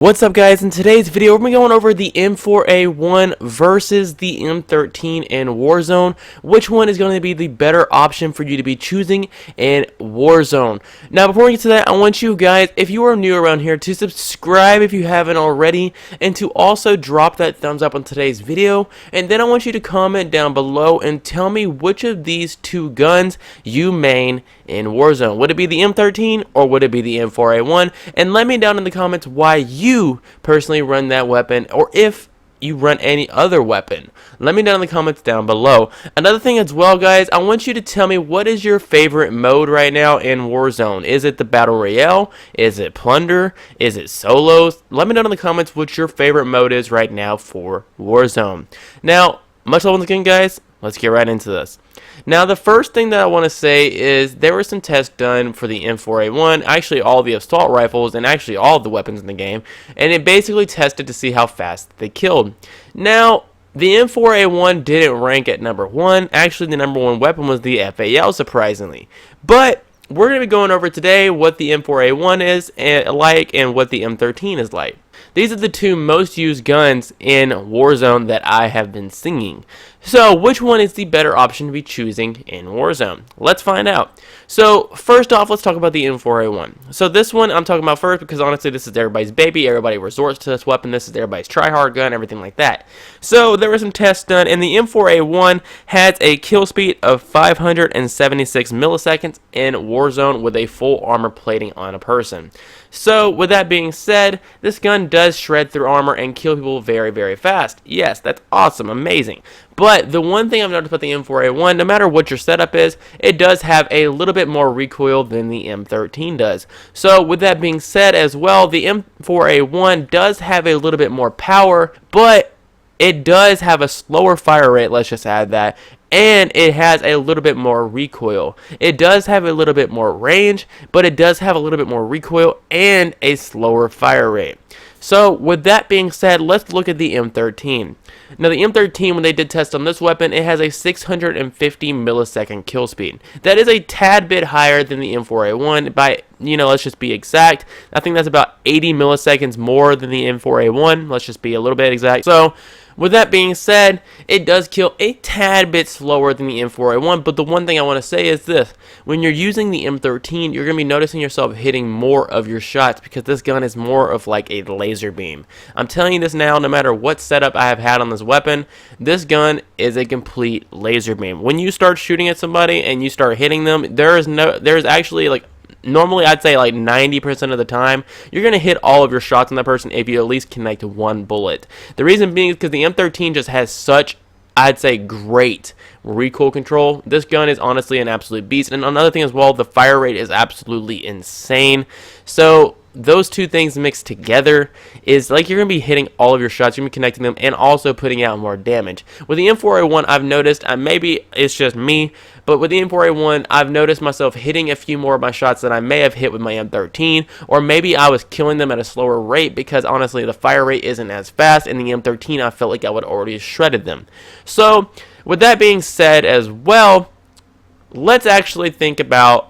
What's up, guys? In today's video, we're going over the M4A1 versus the M13 in Warzone. Which one is going to be the better option for you to be choosing in Warzone? Now, before we get to that, I want you guys, if you are new around here, to subscribe if you haven't already, and to also drop that thumbs up on today's video. And then I want you to comment down below and tell me which of these two guns you main in Warzone. Would it be the M13 or would it be the M4A1? And let me down in the comments why you personally run that weapon, or if you run any other weapon. Let me know in the comments down below. Another thing as well, guys, I want you to tell me what is your favorite mode right now in Warzone. Is it the Battle Royale? Is it Plunder? Is it Solos? Let me know in the comments what your favorite mode is right now for Warzone. Now, much love once again, guys. Let's get right into this. Now, the first thing that I want to say is there were some tests done for the M4A1, actually all the assault rifles, and actually all of the weapons in the game, and it basically tested to see how fast they killed. Now, the M4A1 didn't rank at number 1. Actually, the number 1 weapon was the FAL, surprisingly. But we're going to be going over today what the M4A1 is like and what the M13 is like. These are the two most used guns in Warzone that I have been seeing. So, which one is the better option to be choosing in Warzone? Let's find out. So, first off, let's talk about the M4A1. So, this one I'm talking about first because honestly, this is everybody's baby. Everybody resorts to this weapon. This is everybody's try-hard gun, everything like that. So, there were some tests done, and the M4A1 has a kill speed of 576 milliseconds in Warzone with a full armor plating on a person. So, with that being said, this gun does shred through armor and kill people very, very fast. Yes, that's awesome, amazing. But the one thing I've noticed about the M4A1, no matter what your setup is, it does have a little bit more recoil than the M13 does. So, with that being said as well, the M4A1 does have a little bit more power, but it does have a slower fire rate, let's just add that, and it has a little bit more recoil. It does have a little bit more range, but it does have a little bit more recoil and a slower fire rate. So, with that being said, let's look at the M13. Now, the M13, when they did test on this weapon, it has a 650 millisecond kill speed. That is a tad bit higher than the M4A1 by, let's just be exact. I think that's about 80 milliseconds more than the M4A1. Let's just be a little bit exact. So, with that being said, it does kill a tad bit slower than the M4A1, but the one thing I want to say is this. When you're using the M13, you're going to be noticing yourself hitting more of your shots because this gun is more of like a laser beam. I'm telling you this now, no matter what setup I have had on this weapon, this gun is a complete laser beam. When you start shooting at somebody and you start hitting them, there's actually like, normally I'd say like 90% of the time, you're going to hit all of your shots on that person if you at least connect one bullet. The reason being is because the M13 just has such, I'd say, great recoil control. This gun is honestly an absolute beast. And another thing as well, the fire rate is absolutely insane. So those two things mixed together is like you're going to be hitting all of your shots, you're going to be connecting them, and also putting out more damage. With the M4A1, I've noticed, maybe it's just me, but with the M4A1, I've noticed myself hitting a few more of my shots than I may have hit with my M13, or maybe I was killing them at a slower rate because honestly the fire rate isn't as fast, and the M13 I felt like I would already have shredded them. So, with that being said as well, let's actually think about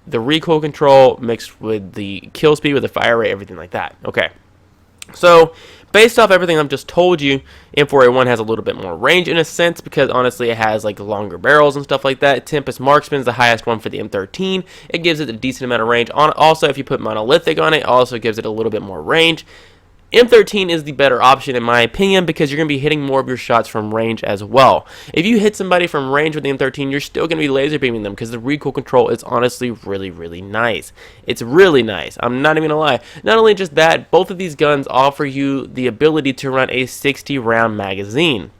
the recoil control mixed with the kill speed, with the fire rate, everything like that. Okay, so based off everything I've just told you, M4A1 has a little bit more range in a sense because honestly it has like longer barrels and stuff like that. Tempest Marksman is the highest one for the M13. It gives it a decent amount of range. Also, if you put monolithic on it, also gives it a little bit more range. M13 is the better option in my opinion because you're going to be hitting more of your shots from range as well. If you hit somebody from range with the M13, you're still going to be laser beaming them because the recoil control is honestly really, really nice. It's really nice. I'm not even going to lie. Not only just that, both of these guns offer you the ability to run a 60-round magazine.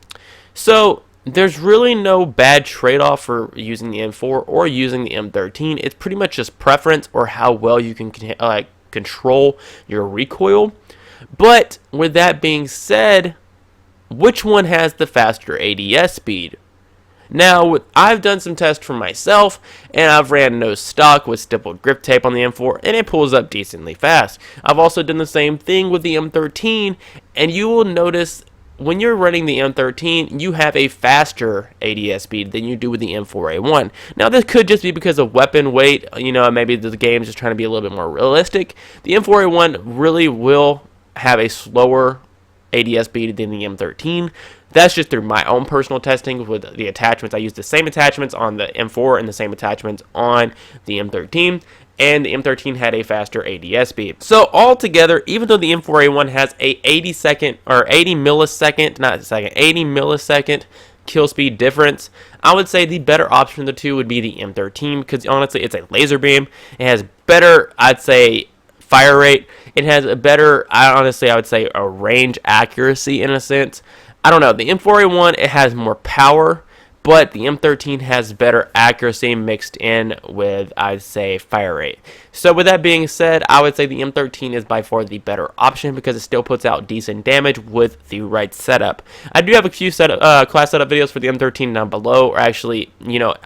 So there's really no bad trade-off for using the M4 or using the M13. It's pretty much just preference or how well you can control your recoil. But with that being said, which one has the faster ADS speed? Now, I've done some tests for myself, and I've ran no stock with stippled grip tape on the M4, and it pulls up decently fast. I've also done the same thing with the M13, and you will notice when you're running the M13, you have a faster ADS speed than you do with the M4A1. Now, this could just be because of weapon weight. Maybe the game's just trying to be a little bit more realistic. The M4A1 really will have a slower ADS speed than the M13. That's just through my own personal testing with the attachments. I used the same attachments on the M4 and the same attachments on the M13, and the M13 had a faster ADS speed. So altogether, even though the M4A1 has a 80 millisecond kill speed difference, I would say the better option of the two would be the M13, because honestly, it's a laser beam. It has better, I'd say, fire rate. It has a better, I would say, a range accuracy in a sense. I don't know. The M4A1, it has more power, but the M13 has better accuracy mixed in with, I'd say, fire rate. So with that being said, I would say the M13 is by far the better option because it still puts out decent damage with the right setup. I do have a few class setup videos for the M13 down below, or actually,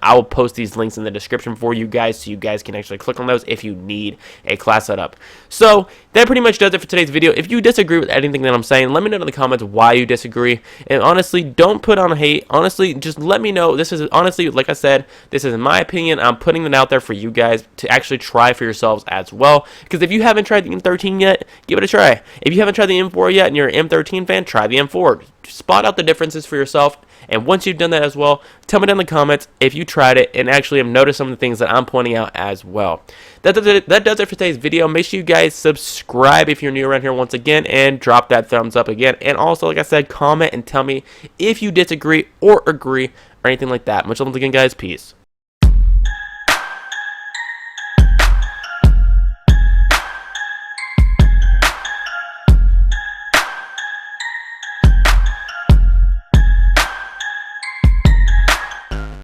I will post these links in the description for you guys so you guys can actually click on those if you need a class setup. So that pretty much does it for today's video. If you disagree with anything that I'm saying, let me know in the comments why you disagree. And honestly, don't put on hate. Honestly, just let me know. This is honestly, like I said, this is my opinion. I'm putting it out there for you guys to actually try for yourselves as well. Because if you haven't tried the M13 yet, give it a try. If you haven't tried the M4 yet and you're an M13 fan, try the M4. Spot out the differences for yourself. And once you've done that as well, tell me down in the comments if you tried it and actually have noticed some of the things that I'm pointing out as well. That does it for today's video. Make sure you guys subscribe if you're new around here once again, and drop that thumbs up again. And also, like I said, comment and tell me if you disagree or agree or anything like that. Much love again, guys. Peace.